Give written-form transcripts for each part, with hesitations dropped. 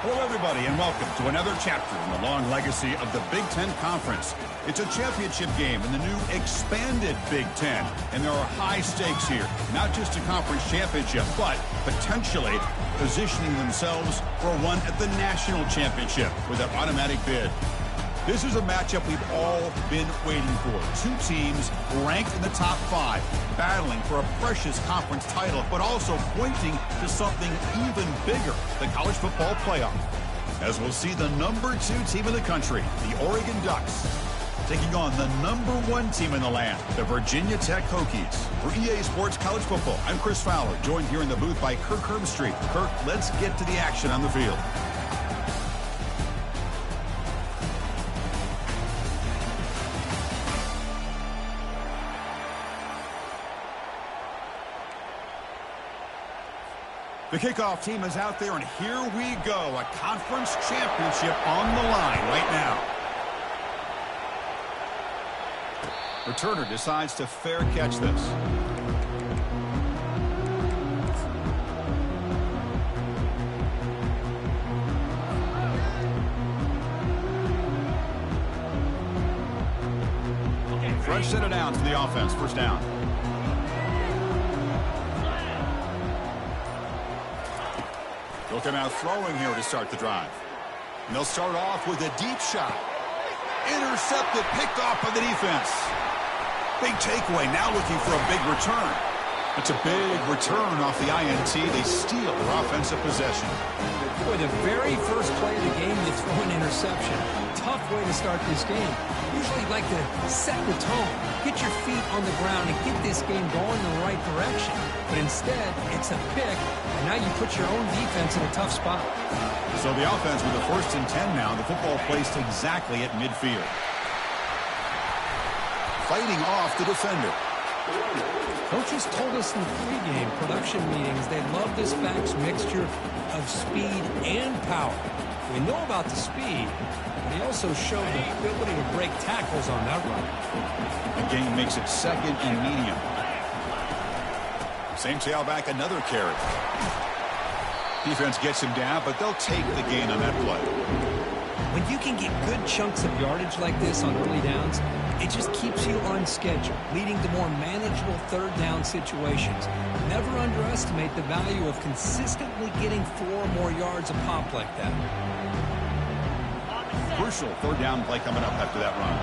Hello, everybody, and welcome to another chapter in the long legacy of the Big Ten Conference. It's a championship game in the new expanded Big Ten, and there are high stakes here. Not just a conference championship, but potentially positioning themselves for one at the national championship with an automatic bid. This is a matchup we've all been waiting for. Two teams ranked in the top 5, battling for a precious conference title, but also pointing to something even bigger, the college football playoff. As we'll see the number 2 team in the country, the Oregon Ducks, taking on the number 1 team in the land, the Virginia Tech Hokies. For EA Sports College Football, I'm Chris Fowler, joined here in the booth by Kirk Herbstreit. Kirk, let's get to the action on the field. The kickoff team is out there, and here we go. A conference championship on the line right now. Returner decides to fair catch this. Fresh set of downs for the offense. First down. They'll come out throwing here to start the drive. And they'll start off with a deep shot. Intercepted, picked off by the defense. Big takeaway, now looking for a big return. It's a big return off the INT. They steal their offensive possession. Boy, the very first play of the game, you throw an interception. Tough way to start this game. Usually you like to set the tone, get your feet on the ground, and get this game going in the right direction. But instead, it's a pick, and now you put your own defense in a tough spot. So the offense with a 1st and 10 now. The football placed exactly at midfield. Fighting off the defender. Coaches told us in the pregame production meetings they love this back's mixture of speed and power. We know about the speed, but he also showed the ability to break tackles on that run. The game makes it 2nd and medium. Same tailback, another carry. Defense gets him down, but they'll take the gain on that play. When you can get good chunks of yardage like this on early downs, it just keeps you on schedule, leading to more manageable 3rd down situations. Never underestimate the value of consistently getting 4 or more yards a pop like that. Crucial 3rd down play coming up after that run.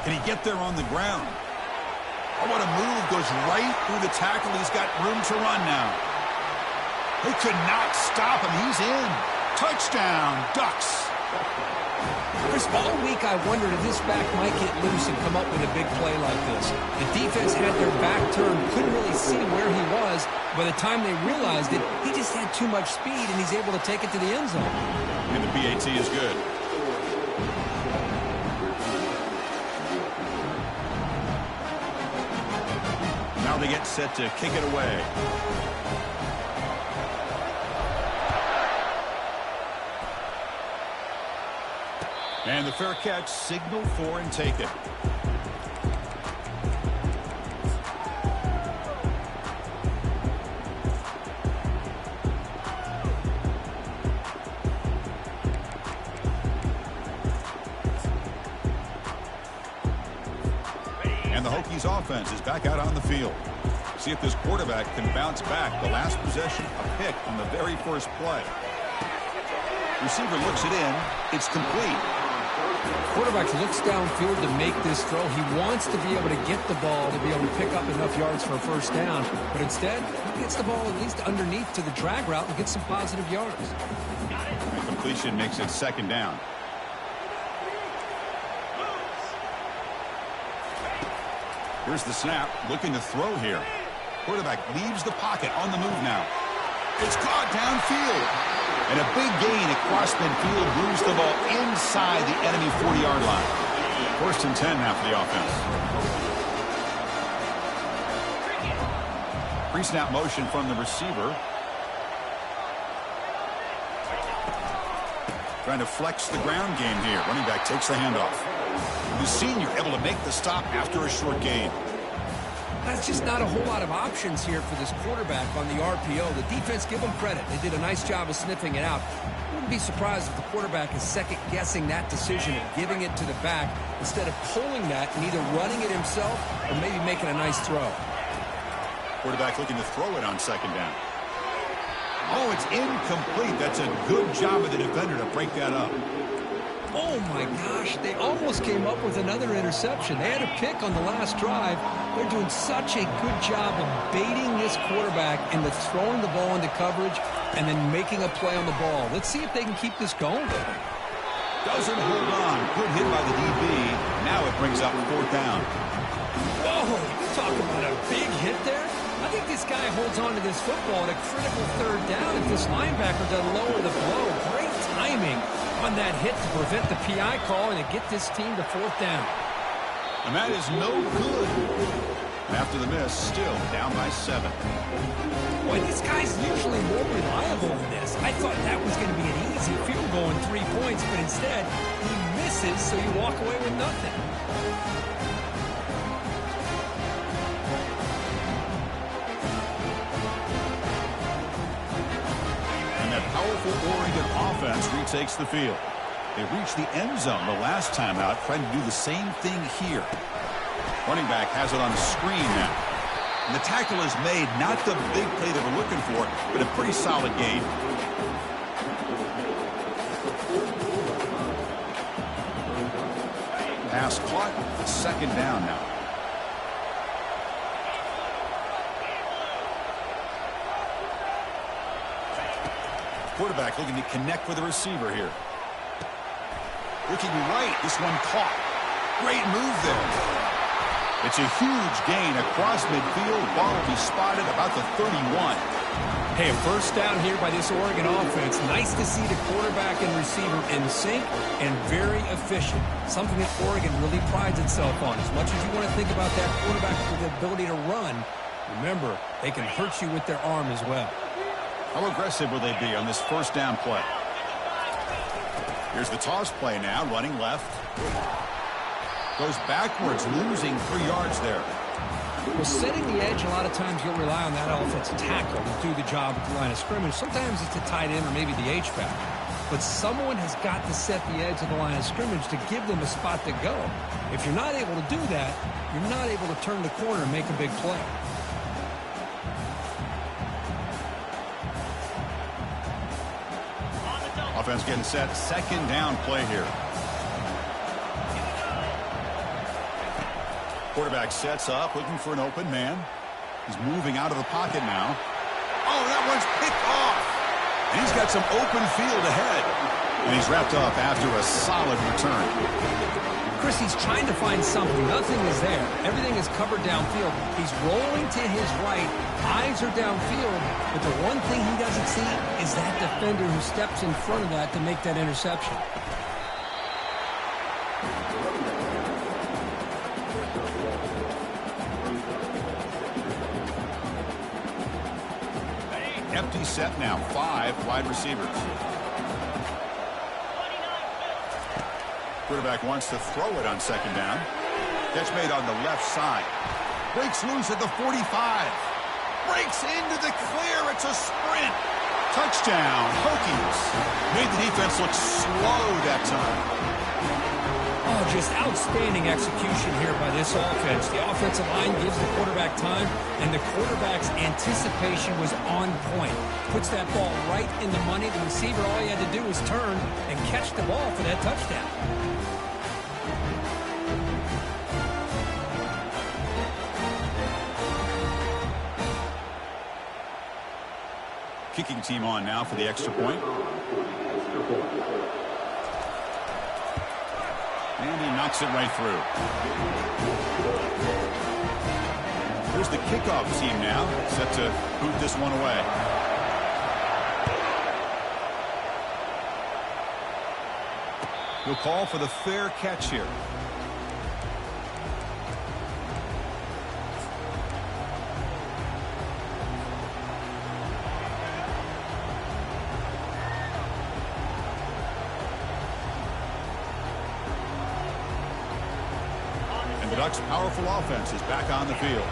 Can he get there on the ground? Oh, what a move. Goes right through the tackle. He's got room to run now. They could not stop him. He's in. Touchdown, Ducks. Chris, all week I wondered if this back might get loose and come up with a big play like this. The defense had their back turned, couldn't really see where he was. By the time they realized it, he just had too much speed, and he's able to take it to the end zone. And the PAT is good. Now they get set to kick it away. And the fair catch, signal for and take it. And the Hokies offense is back out on the field. See if this quarterback can bounce back. The last possession, a pick on the very first play. Receiver looks it in. It's complete. Quarterback looks downfield to make this throw. He wants to be able to get the ball to be able to pick up enough yards for a 1st down. But instead, he gets the ball at least underneath to the drag route and gets some positive yards. The completion makes it 2nd down. Here's the snap. Looking to throw here. Quarterback leaves the pocket on the move now. It's caught downfield. And a big gain across midfield moves the ball inside the enemy 40-yard line. 1st and 10 now for the offense. Pre-snap motion from the receiver. Trying to flex the ground game here. Running back takes the handoff. The senior able to make the stop after a short gain. That's just not a whole lot of options here for this quarterback on the RPO. The defense, give them credit. They did a nice job of sniffing it out. Wouldn't be surprised if the quarterback is second-guessing that decision of giving it to the back instead of pulling that and either running it himself or maybe making a nice throw. Quarterback looking to throw it on 2nd down. Oh, it's incomplete. That's a good job of the defender to break that up. Oh, my gosh. They almost came up with another interception. They had a pick on the last drive. They're doing such a good job of baiting this quarterback into throwing the ball into coverage and then making a play on the ball. Let's see if they can keep this going. Doesn't hold on. Good hit by the DB. Now it brings up 4th down. Whoa, you talk about a big hit there. I think this guy holds on to this football at a critical 3rd down if this linebacker doesn't lower the blow. Great timing on that hit to prevent the PI call and to get this team to 4th down. And that is no good. After the miss, still down by 7. Boy, this guy's usually more reliable than this. I thought that was going to be an easy field goal in 3 points, but instead, he misses, so you walk away with nothing. And that powerful Oregon offense retakes the field. They reached the end zone the last time out, trying to do the same thing here. Running back has it on the screen now. And the tackle is made, not the big play that we're looking for, but a pretty solid gain. Pass caught, second down now. Quarterback looking to connect with the receiver here. Looking right, this one caught. Great move there. It's a huge gain across midfield. Ball will be spotted about the 31. Hey, a first down here by this Oregon offense. Nice to see the quarterback and receiver in sync and very efficient. Something that Oregon really prides itself on. As much as you want to think about that quarterback with the ability to run, remember, they can hurt you with their arm as well. How aggressive will they be on this first down play? Here's the toss play now, running left. Goes backwards, losing 3 yards there. Well, setting the edge, a lot of times you'll rely on that offensive tackle to do the job at the line of scrimmage. Sometimes it's a tight end or maybe the H-back. But someone has got to set the edge of the line of scrimmage to give them a spot to go. If you're not able to do that, you're not able to turn the corner and make a big play. Offense getting set. Second down play here. Quarterback sets up, looking for an open man. He's moving out of the pocket now. Oh, that one's picked off. And he's got some open field ahead. And he's wrapped up after a solid return. Chris, he's trying to find something. Nothing is there. Everything is covered downfield. He's rolling to his right. Eyes are downfield. But the one thing he doesn't see is that defender who steps in front of that to make that interception. Empty set now. 5 wide receivers. Quarterback wants to throw it on second down. Catch made on the left side. Breaks loose at the 45. Breaks into the clear. It's a sprint. Touchdown, Hokies. Made the defense look slow that time. Oh, just outstanding execution here by this offense. The offensive line gives the quarterback time, and the quarterback's anticipation was on point. Puts that ball right in the money. The receiver, all he had to do was turn and catch the ball for that touchdown. Kicking team on now for the extra point. And he knocks it right through. Here's the kickoff team now, set to boot this one away. He'll call for the fair catch here. And the Ducks' powerful offense is back on the field.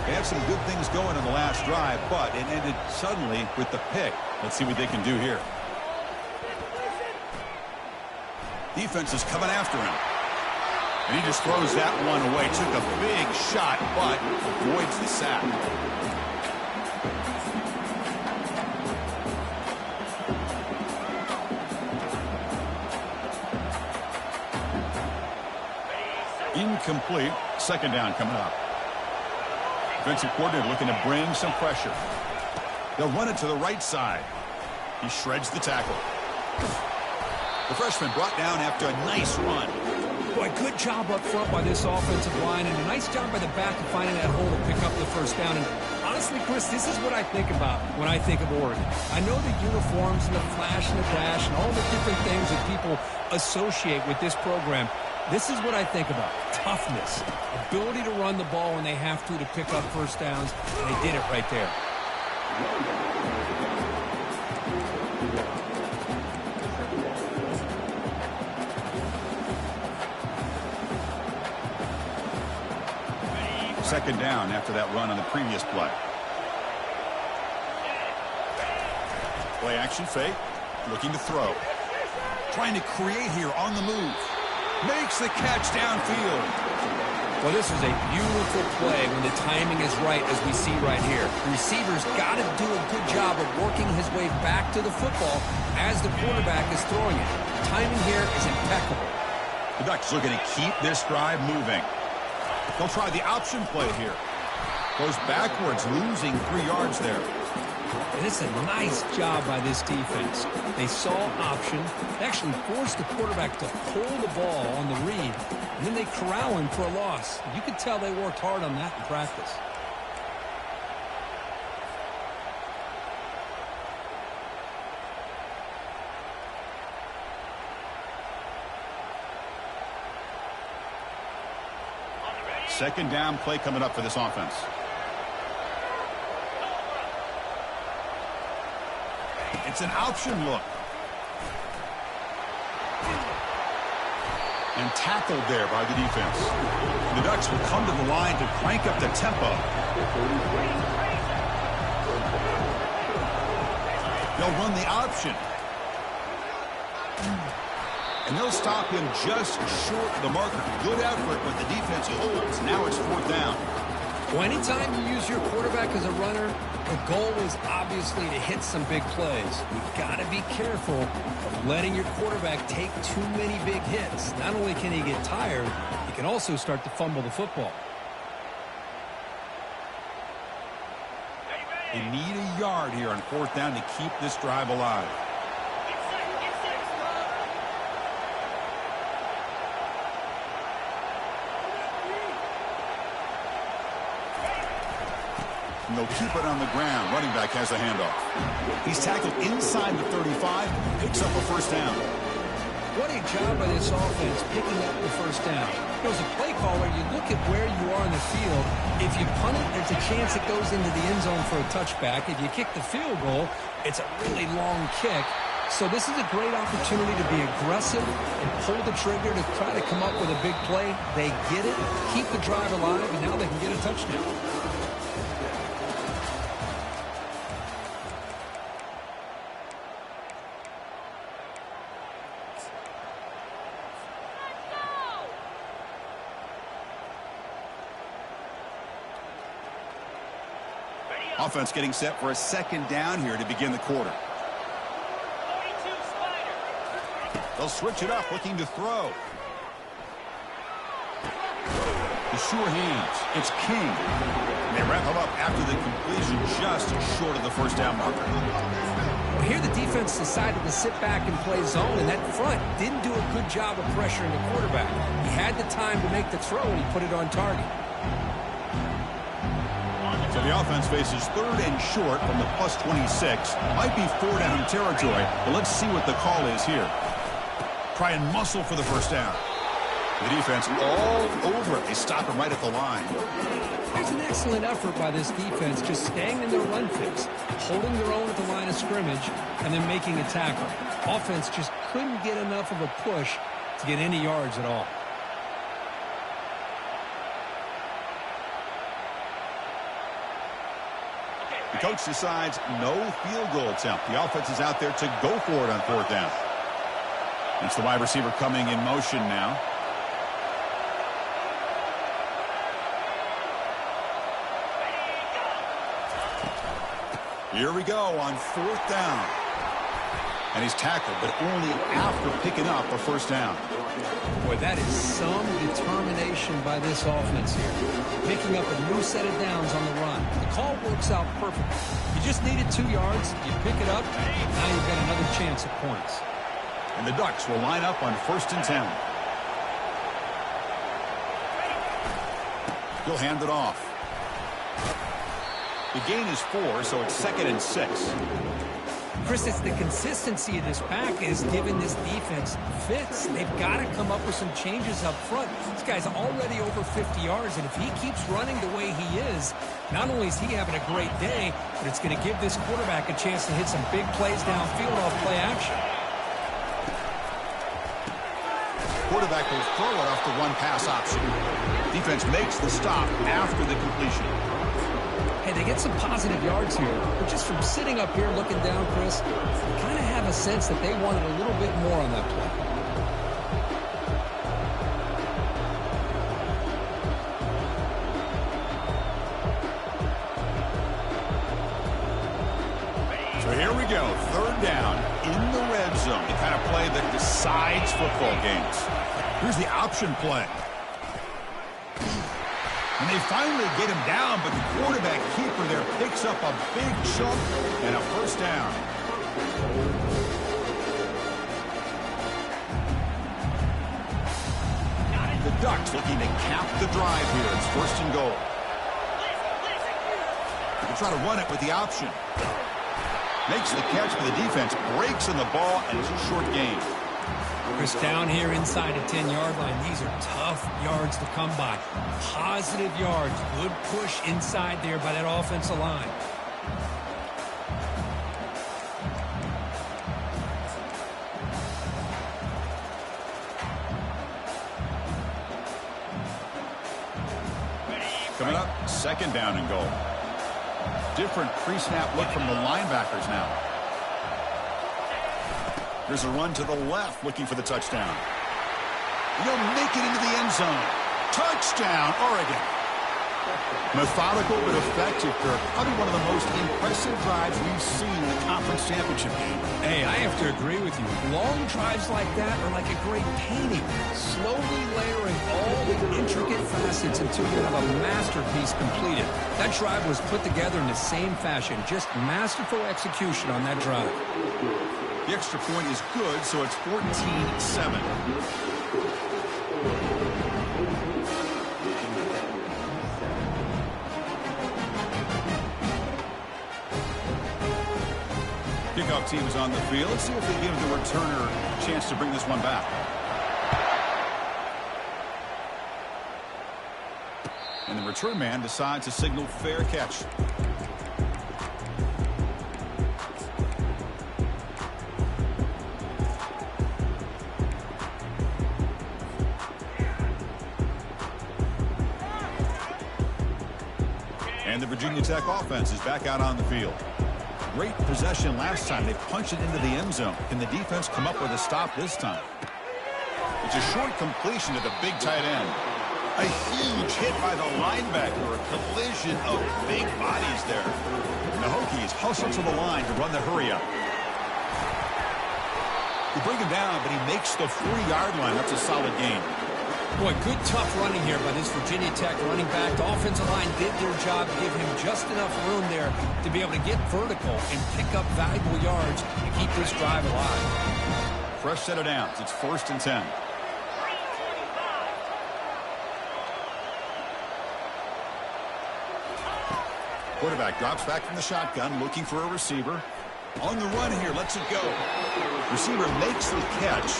They had some good things going in the last drive, but it ended suddenly with the pick. Let's see what they can do here. Defense is coming after him. And he just throws that one away. Took a big shot, but avoids the sack. Incomplete. Second down coming up. Defensive coordinator looking to bring some pressure. They'll run it to the right side. He shreds the tackle. The freshman brought down after a nice run. Boy, good job up front by this offensive line, and a nice job by the back of finding that hole to pick up the first down. And honestly, Chris, this is what I think about when I think of Oregon. I know the uniforms and the flash and the dash and all the different things that people associate with this program. This is what I think about. Toughness. Ability to run the ball when they have to pick up first downs. And they did it right there. Second down after that run on the previous play. Play action fake. Looking to throw. Trying to create here on the move. Makes the catch downfield. Well, this is a beautiful play when the timing is right, as we see right here. The receiver's got to do a good job of working his way back to the football as the quarterback is throwing it. The timing here is impeccable. The Ducks looking to keep this drive moving. They'll try the option play here. Goes backwards, losing 3 yards there. And it's a nice job by this defense. They saw option, they actually forced the quarterback to pull the ball on the read, and then they corral him for a loss. You could tell they worked hard on that in practice. Second down play coming up for this offense. It's an option look. And tackled there by the defense. The Ducks will come to the line to crank up the tempo. They'll run the option. And they'll stop him just short of the marker. Good effort, but the defense holds. Now it's 4th down. Well, anytime you use your quarterback as a runner, the goal is obviously to hit some big plays. You've got to be careful of letting your quarterback take too many big hits. Not only can he get tired, he can also start to fumble the football. They need a yard here on 4th down to keep this drive alive. And they'll keep it on the ground. Running back has the handoff. He's tackled inside the 35, picks up a 1st down. What a job by this offense picking up the 1st down. As a play caller, you look at where you are in the field. If you punt it, there's a chance it goes into the end zone for a touchback. If you kick the field goal, it's a really long kick. So this is a great opportunity to be aggressive and pull the trigger to try to come up with a big play. They get it, keep the drive alive, and now they can get a touchdown. Offense getting set for a 2nd down here to begin the quarter. They'll switch it up, looking to throw. The sure hands. It's King. And they wrap him up after the completion just short of the 1st down marker. Well, here the defense decided to sit back and play zone, and that front didn't do a good job of pressuring the quarterback. He had the time to make the throw, and he put it on target. So the offense faces 3rd and short from the +26. Might be 4 down territory, but let's see what the call is here. Try and muscle for the 1st down. The defense all over it. They stop him right at the line. There's an excellent effort by this defense, just staying in their run fix, holding their own at the line of scrimmage, and then making a tackle. Offense just couldn't get enough of a push to get any yards at all. The coach decides no field goal attempt. The offense is out there to go for it on 4th down. It's the wide receiver coming in motion now. Here we go on 4th down. And he's tackled, but only after picking up a 1st down. Boy, that is some determination by this offense here. Picking up a new set of downs on the run. The call works out perfectly. You just needed 2 yards. You pick it up. Now you've got another chance at points. And the Ducks will line up on 1st and 10. He'll hand it off. The gain is 4, so it's 2nd and 6. Chris, it's the consistency of this pack is giving this defense fits. They've got to come up with some changes up front. This guy's already over 50 yards, and if he keeps running the way he is, not only is he having a great day, but it's going to give this quarterback a chance to hit some big plays downfield off play action. Quarterback will throw it off the 1-pass option. Defense makes the stop after the completion. Hey, they get some positive yards here, but just from sitting up here looking down, Chris, you kind of have a sense that they wanted a little bit more on that play. go. Third down in the red zone. The kind of play that decides football games. Here's the option play. And they finally get him down, but the quarterback keeper there picks up a big chunk and a first down. The Ducks looking to cap the drive here. It's first and goal. They try to run it with the option. Makes the catch for the defense. Breaks in the ball, and it's a short gain. Chris, down here inside the 10-yard line, these are tough yards to come by. Positive yards. Good push inside there by that offensive line. Coming up, second down and goal. Different pre-snap look from the linebackers now. There's a run to the left looking for the touchdown. He'll make it into the end zone. Touchdown, Oregon. Methodical but effective, Kirk. Probably one of the most impressive drives we've seen in the conference championship game. Hey, I have to agree with you. Long drives like that are like a great painting. Slowly layering all the intricate facets until you have a masterpiece completed. That drive was put together in the same fashion. Just masterful execution on that drive. The extra point is good, so it's 14-7. Kickoff team is on the field. Let's see if they give the returner a chance to bring this one back. And the return man decides to signal fair catch. And the Virginia Tech offense is back out on the field. Great possession last time. They punched it into the end zone. Can the defense come up with a stop this time? It's a short completion to the big tight end. A huge hit by the linebacker. A collision of big bodies there. And the Hokies hustle to the line to run the hurry up. They bring him down, but he makes the 4-yard line. That's a solid gain. Boy, good tough running here by this Virginia Tech running back. The offensive line did their job to give him just enough room there to be able to get vertical and pick up valuable yards and keep this drive alive. Fresh set of downs. It's 1st and 10. Quarterback drops back from the shotgun, looking for a receiver. On the run here, lets it go. Receiver makes the catch.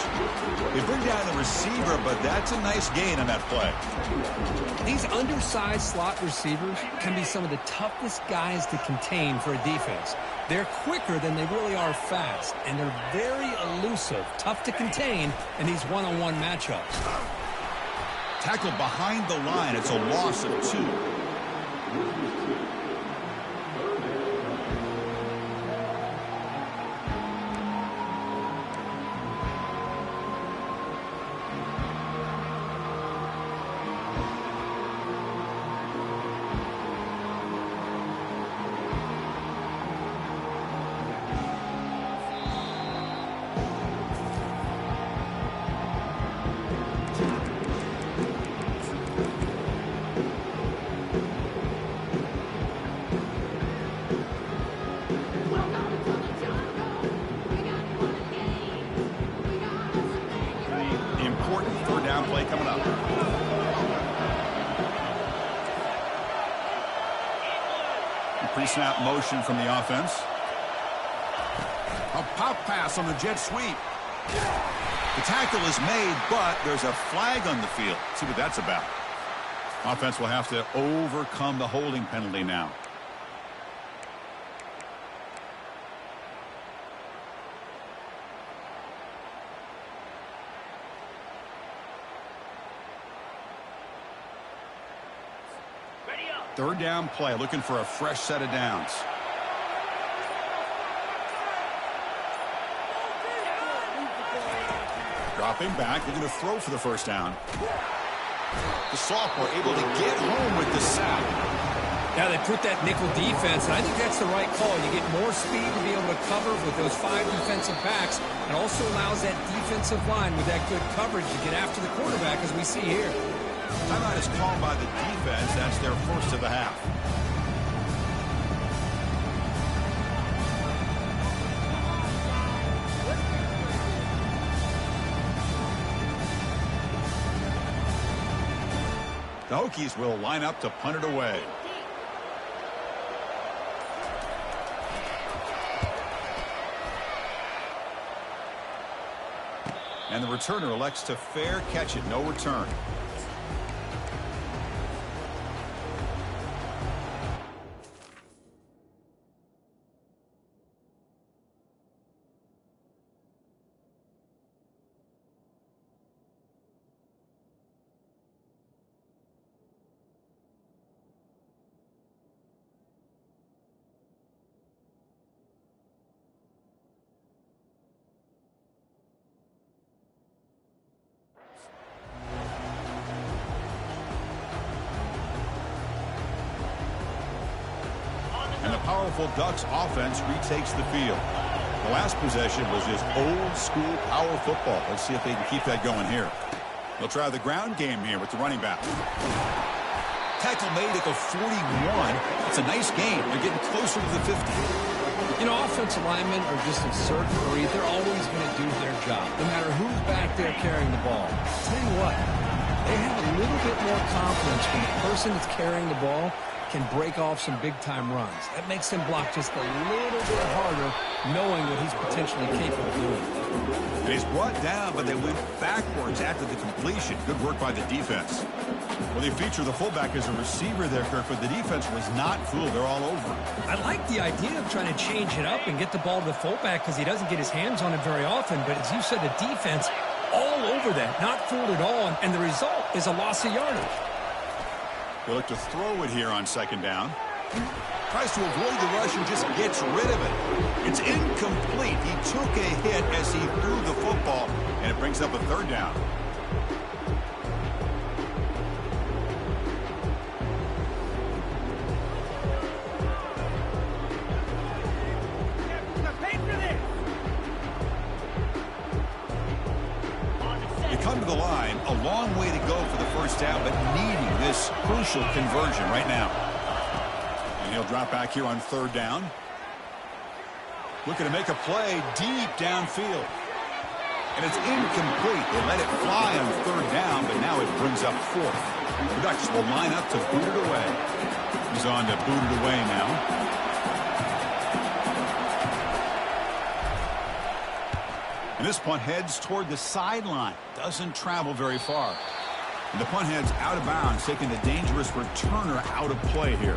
They bring down the receiver, but that's a nice gain on that play. These undersized slot receivers can be some of the toughest guys to contain for a defense. They're quicker than they really are fast, and they're very elusive, tough to contain in these one-on-one matchups. Tackled behind the line. It's a loss of 2. Play coming up. Pre-snap motion from the offense. A pop pass on the jet sweep. The tackle is made, but there's a flag on the field. See what that's about. Offense will have to overcome the holding penalty now. Third down play, looking for a fresh set of downs. Dropping back, looking to throw for the first down. The sophomore able to get home with the sack. Yeah, they put that nickel defense, and I think that's the right call. You get more speed to be able to cover with those 5 defensive backs. It also allows that defensive line with that good coverage to get after the quarterback, as we see here. Timeout is called by the defense. That's their first of the half. The Hokies will line up to punt it away. And the returner elects to fair catch it. No return. And the powerful Ducks offense retakes the field. The last possession was just old school power football. Let's see if they can keep that going here. They'll try the ground game here with the running back. Tackle made at the 41. It's a nice game. They're getting closer to the 50. You know, offensive linemen are just in certain hurry. They're always going to do their job, no matter who's back there carrying the ball. I'll tell you what, they have a little bit more confidence when the person that's carrying the ball can break off some big-time runs. That makes him block just a little bit harder, knowing what he's potentially capable of doing. And he's brought down, but they went backwards after the completion. Good work by the defense. Well, they feature the fullback as a receiver there, Kirk, but the defense was not fooled. They're all over. I like the idea of trying to change it up and get the ball to the fullback because he doesn't get his hands on it very often. But as you said, the defense all over that, not fooled at all, and the result is a loss of yardage. They look to throw it here on second down. Tries to avoid the rush and just gets rid of it. It's incomplete. He took a hit as he threw the football, and it brings up a third down. Come to the line, a long way to go for the first down, but needing this crucial conversion right now. And he'll drop back here on third down. Looking to make a play deep downfield. And it's incomplete. They let it fly on third down, but now it brings up fourth. The Ducks will line up to boot it away. He's on to boot it away now. And this punt heads toward the sideline. Doesn't travel very far. And the punt heads out of bounds, taking the dangerous returner out of play here.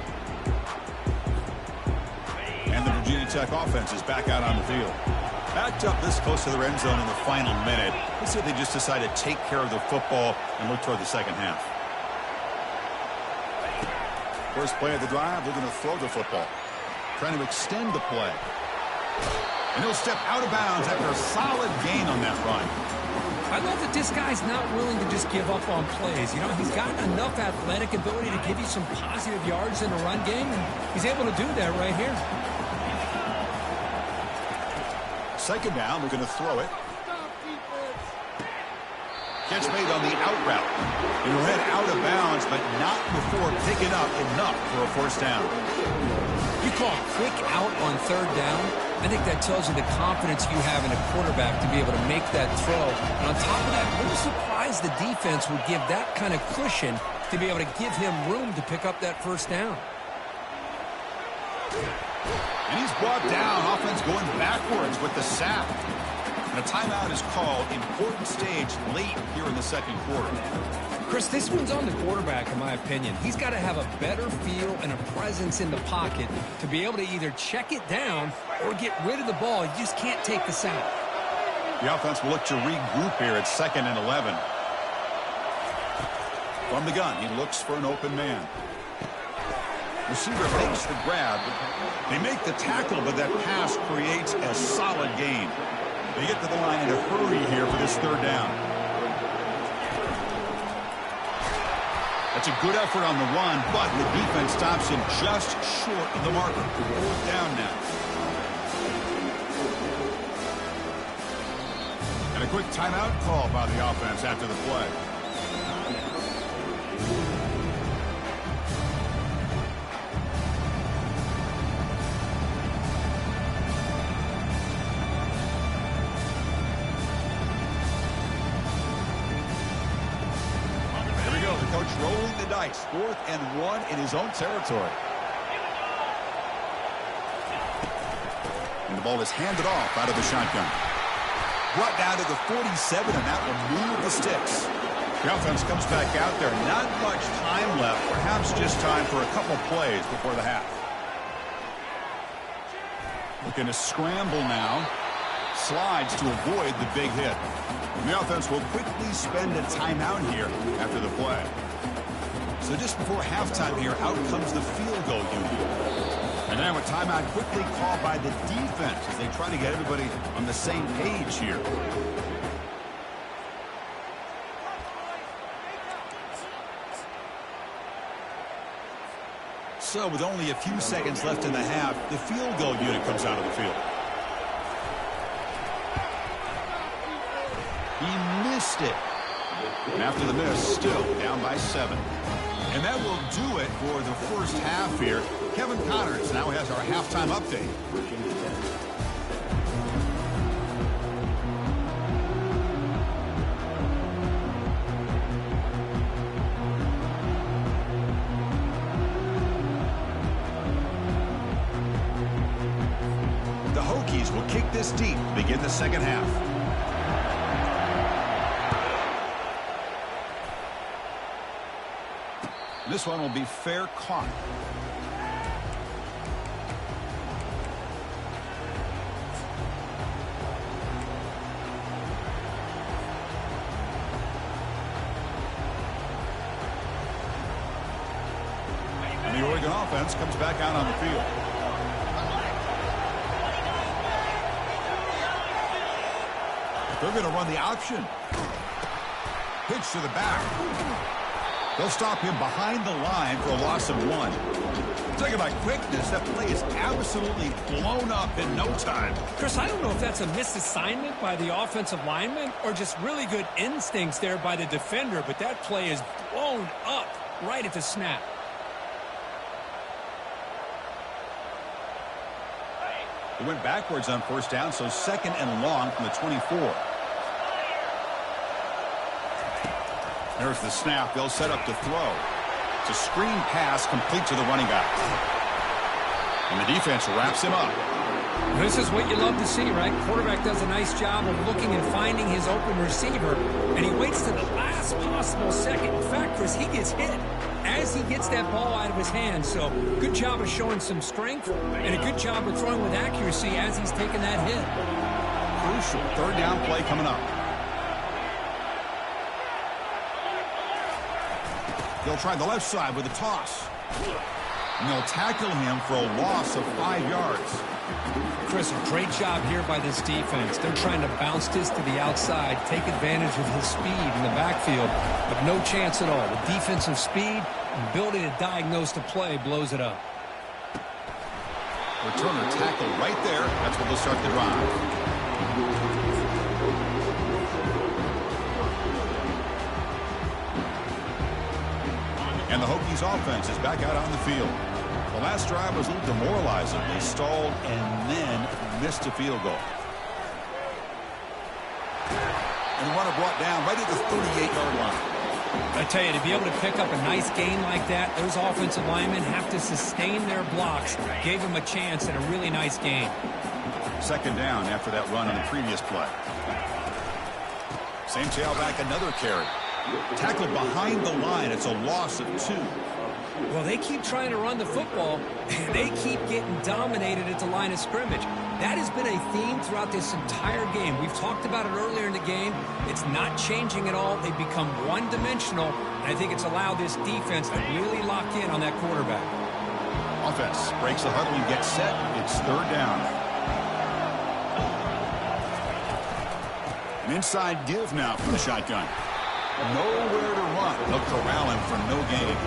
And the Virginia Tech offense is back out on the field. Backed up this close to the end zone in the final minute. Let's see if they just decide to take care of the football and look toward the second half. First play of the drive, they're going to throw the football. Trying to extend the play. And he'll step out of bounds after a solid gain on that run. I love that this guy's not willing to just give up on plays. You know, he's got enough athletic ability to give you some positive yards in the run game, and he's able to do that right here. Second down, we're going to throw it. Catch made on the out route. He ran out of bounds, but not before picking up enough for a first down. You call quick out on third down. I think that tells you the confidence you have in a quarterback to be able to make that throw. And on top of that, I'm surprised the defense would give that kind of cushion to be able to give him room to pick up that first down. And he's brought down. Offense going backwards with the sack. And a timeout is called. Important stage late here in the second quarter. Chris, this one's on the quarterback, in my opinion. He's got to have a better feel and a presence in the pocket to be able to either check it down or get rid of the ball. You just can't take the sack. The offense will look to regroup here at 2nd and 11. From the gun, he looks for an open man. Receiver makes the grab. They make the tackle, but that pass creates a solid gain. They get to the line in a hurry here for this third down. A That's a good effort on the run, but the defense stops him just short of the marker. 4th down now. And a quick timeout call by the offense after the play. Coach rolling the dice. 4th and 1 in his own territory. And the ball is handed off out of the shotgun. Brought down to the 47, and that will move the sticks. The offense comes back out there. Not much time left. Perhaps just time for a couple plays before the half. Looking to scramble now. Slides to avoid the big hit. And the offense will quickly spend a timeout here after the play. So just before halftime here, out comes the field goal unit. And now a timeout quickly called by the defense as they try to get everybody on the same page here. So with only a few seconds left in the half, the field goal unit comes out of the field. He missed it. And after the miss, still down by 7. And that will do it for the first half here. Kevin Connors now has our halftime update. The Hokies will kick this deep to begin the second half. This one will be fair caught. And the Oregon offense comes back out on the field. They're going to run the option. Pitch to the back. They'll stop him behind the line for a loss of 1. Talking about quickness, that play is absolutely blown up in no time. Chris, I don't know if that's a misassignment by the offensive lineman or just really good instincts there by the defender, but that play is blown up right at the snap. He went backwards on 1st down, so 2nd and long from the 24. There's the snap. They'll set up to throw. It's a screen pass complete to the running back. And the defense wraps him up. This is what you love to see, right? Quarterback does a nice job of looking and finding his open receiver, and he waits to the last possible second. In fact, Chris, he gets hit as he gets that ball out of his hands. So good job of showing some strength and a good job of throwing with accuracy as he's taking that hit. Crucial 3rd down play coming up. They'll try the left side with a toss. And they'll tackle him for a loss of 5 yards. Chris, a great job here by this defense. They're trying to bounce this to the outside, take advantage of his speed in the backfield, but no chance at all. The defensive speed and ability to diagnose the play blows it up. Returner tackle right there. That's where they'll start the drive. And the Hokies offense is back out on the field. The last drive was a little demoralizing. They stalled and then missed a field goal. And the runner brought down right at the 38-yard line. I tell you, to be able to pick up a nice gain like that, those offensive linemen have to sustain their blocks. Gave them a chance at a really nice gain. 2nd down after that run on the previous play. Same tailback, another carry. Tackled behind the line. It's a loss of 2. Well, they keep trying to run the football, and they keep getting dominated at the line of scrimmage. That has been a theme throughout this entire game. We've talked about it earlier in the game. It's not changing at all. They've become one-dimensional, and I think it's allowed this defense to really lock in on that quarterback. Offense breaks the huddle and gets set. It's 3rd down. An inside give now from the shotgun. Nowhere to run. They'll corral him for no gain.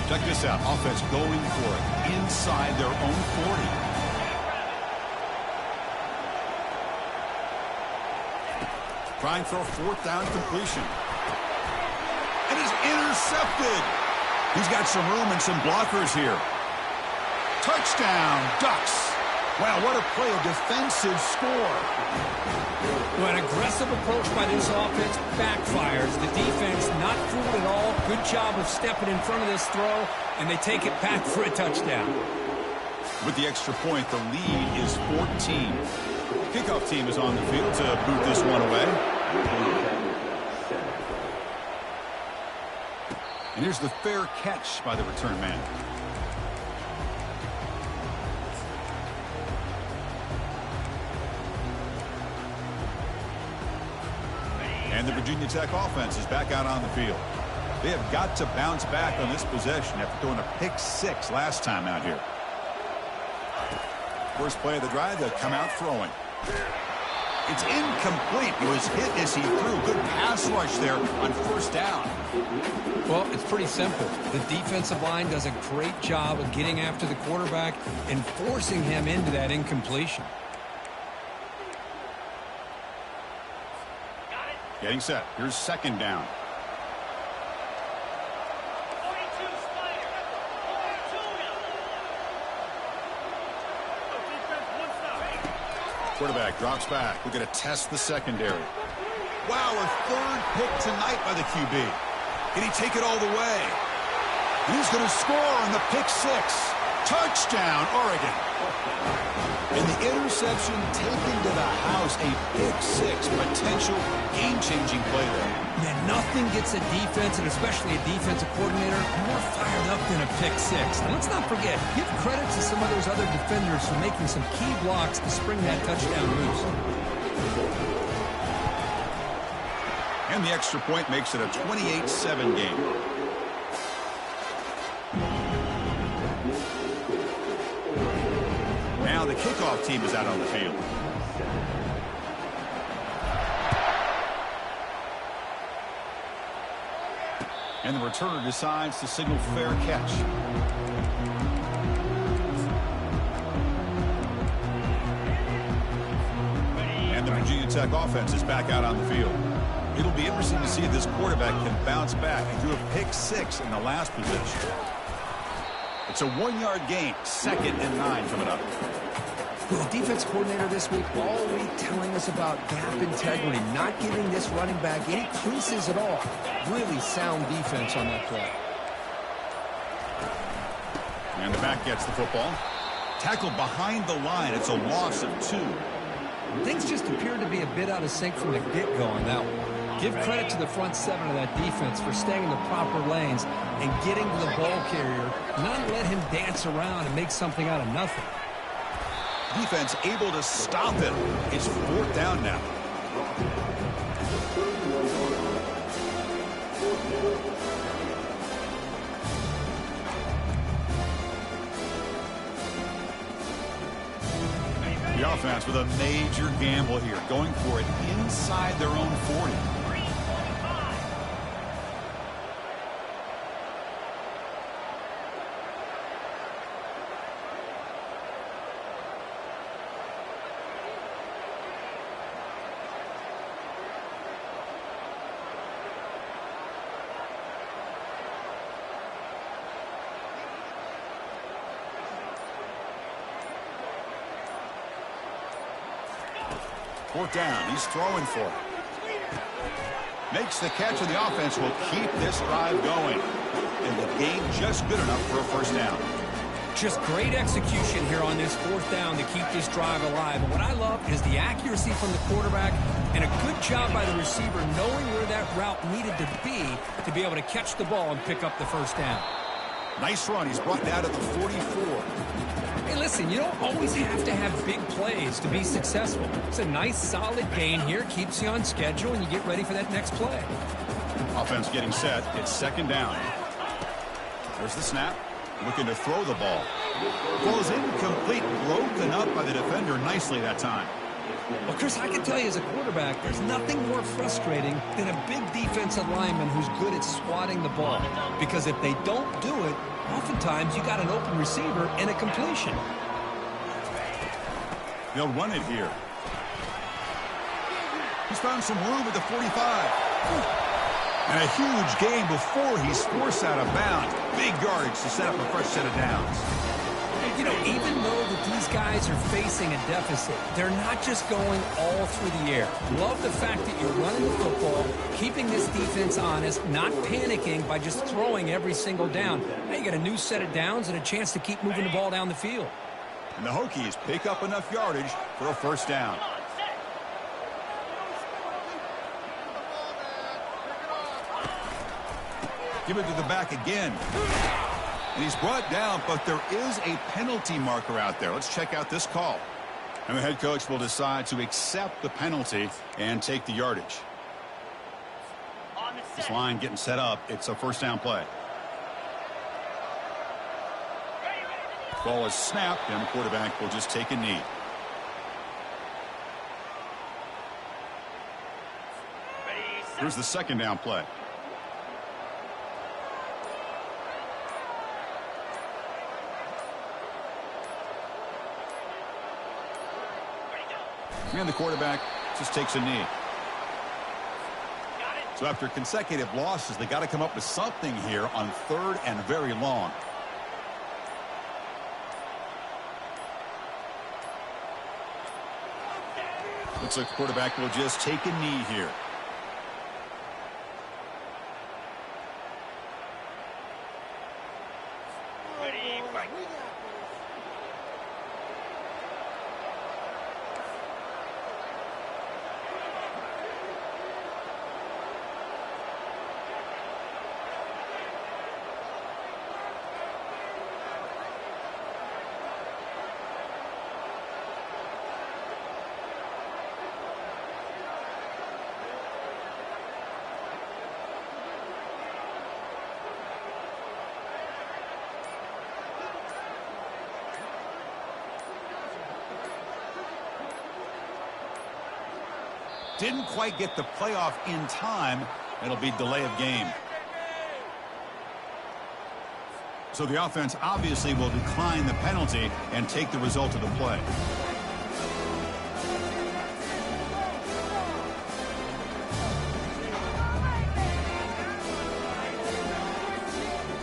Check this out. Offense going for it inside their own 40. Trying for a fourth down completion. And is intercepted. He's got some room and some blockers here. Touchdown, Ducks. Wow, what a play, a defensive score. Well, an aggressive approach by this offense backfires. The defense not fooled at all. Good job of stepping in front of this throw, and they take it back for a touchdown. With the extra point, the lead is 14. Kickoff team is on the field to boot this one away. And here's the fair catch by the return man. And the Virginia Tech offense is back out on the field. They have got to bounce back on this possession after throwing a pick-6 last time out here. First play of the drive, they'll come out throwing. It's incomplete. He was hit as he threw. Good pass rush there on first down. Well, it's pretty simple. The defensive line does a great job of getting after the quarterback and forcing him into that incompletion. Getting set. Here's second down. Quarterback drops back. We're going to test the secondary. Wow, a third pick tonight by the QB. Can he take it all the way? And he's going to score on the pick-6. Touchdown, Oregon. And the interception taken to the house. A pick-6 potential game-changing play there. Yeah, nothing gets a defense, and especially a defensive coordinator, more fired up than a pick-6. Now, let's not forget, give credit to some of those other defenders for making some key blocks to spring that touchdown loose. And the extra point makes it a 28-7 game. Now the kickoff team is out on the field. And the returner decides to signal fair catch. And the Virginia Tech offense is back out on the field. It'll be interesting to see if this quarterback can bounce back. He threw a pick-6 in the last possession. It's a 1-yard gain. 2nd and 9 coming up. The defense coordinator this week all week telling us about gap integrity, not giving this running back any creases at all. Really sound defense on that play. And the back gets the football. Tackled behind the line. It's a loss of 2. Things just appeared to be a bit out of sync from the get-go on that one. Give credit to the front 7 of that defense for staying in the proper lanes and getting to the ball carrier, not let him dance around and make something out of nothing. Defense able to stop him. It's 4th down now. The defense with a major gamble here, going for it inside their own 40. Fourth down. He's throwing for it. Makes the catch, and the offense will keep this drive going. And the game just good enough for a first down. Just great execution here on this fourth down to keep this drive alive. And what I love is the accuracy from the quarterback and a good job by the receiver knowing where that route needed to be able to catch the ball and pick up the first down. Nice run. He's brought down to the 44. Hey, listen, you don't always have to have big plays to be successful. It's a nice, solid gain here. Keeps you on schedule, and you get ready for that next play. Offense getting set. It's second down. There's the snap. Looking to throw the ball. Ball is incomplete. Broken up by the defender nicely that time. Well, Chris, I can tell you as a quarterback, there's nothing more frustrating than a big defensive lineman who's good at swatting the ball. Because if they don't do it, oftentimes you got an open receiver and a completion. They'll run it here. He's found some room at the 45. And a huge gain before he's forced out of bounds. Big yardage to set up a fresh set of downs. You know, even though that these guys are facing a deficit, they're not just going all through the air. Love the fact that you're running the football, keeping this defense honest, not panicking by just throwing every single down. Now you got a new set of downs and a chance to keep moving the ball down the field. And the Hokies pick up enough yardage for a first down. Give it to the back again. And he's brought down, but there is a penalty marker out there. Let's check out this call. And the head coach will decide to accept the penalty and take the yardage. This line getting set up. It's a first down play. Ball is snapped, and the quarterback will just take a knee. Here's the second down play. And the quarterback just takes a knee. So after consecutive losses, they got to come up with something here on third and very long. Looks like the quarterback will just take a knee here. Didn't quite get the playoff in time. It'll be delay of game. So the offense obviously will decline the penalty and take the result of the play.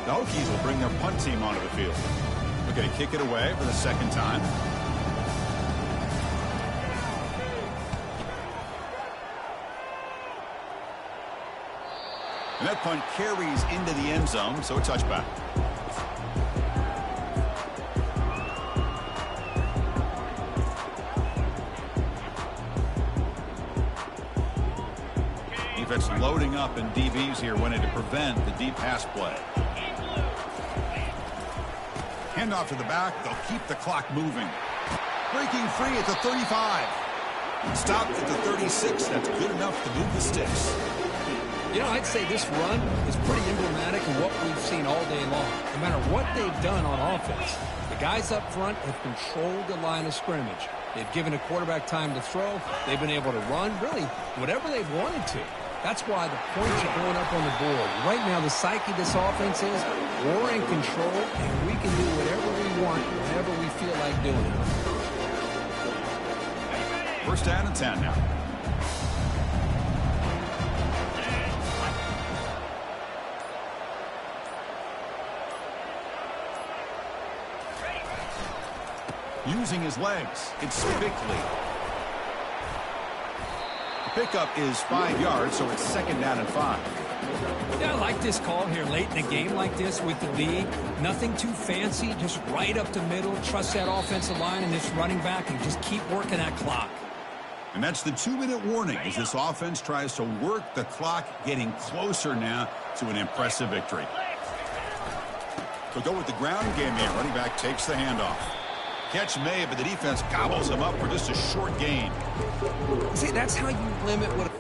The Hokies will bring their punt team onto the field. They're going to kick it away for the second time. And that punt carries into the end zone, so a touchback. Defense loading up, and DBs here wanting to prevent the deep pass play. Handoff to the back. They'll keep the clock moving. Breaking free at the 35. Stopped at the 36. That's good enough to move the sticks. You know, I'd say this run is pretty emblematic of what we've seen all day long. No matter what they've done on offense, the guys up front have controlled the line of scrimmage. They've given a quarterback time to throw. They've been able to run, really, whatever they've wanted to. That's why the points are going up on the board. Right now, the psyche of this offense is we're in control, and we can do whatever we want whenever we feel like doing it. First down and 10 now. Using his legs, it's Bickley. The pickup is 5 yards, so it's second down and 5. Yeah, I like this call here late in the game like this with the lead. Nothing too fancy, just right up the middle. Trust that offensive line and this running back and just keep working that clock. And that's the 2-minute warning as this offense tries to work the clock, getting closer now to an impressive victory. They'll go with the ground game here. Running back takes the handoff. Catch made, but the defense gobbles him up for just a short gain. See, that's how you limit what...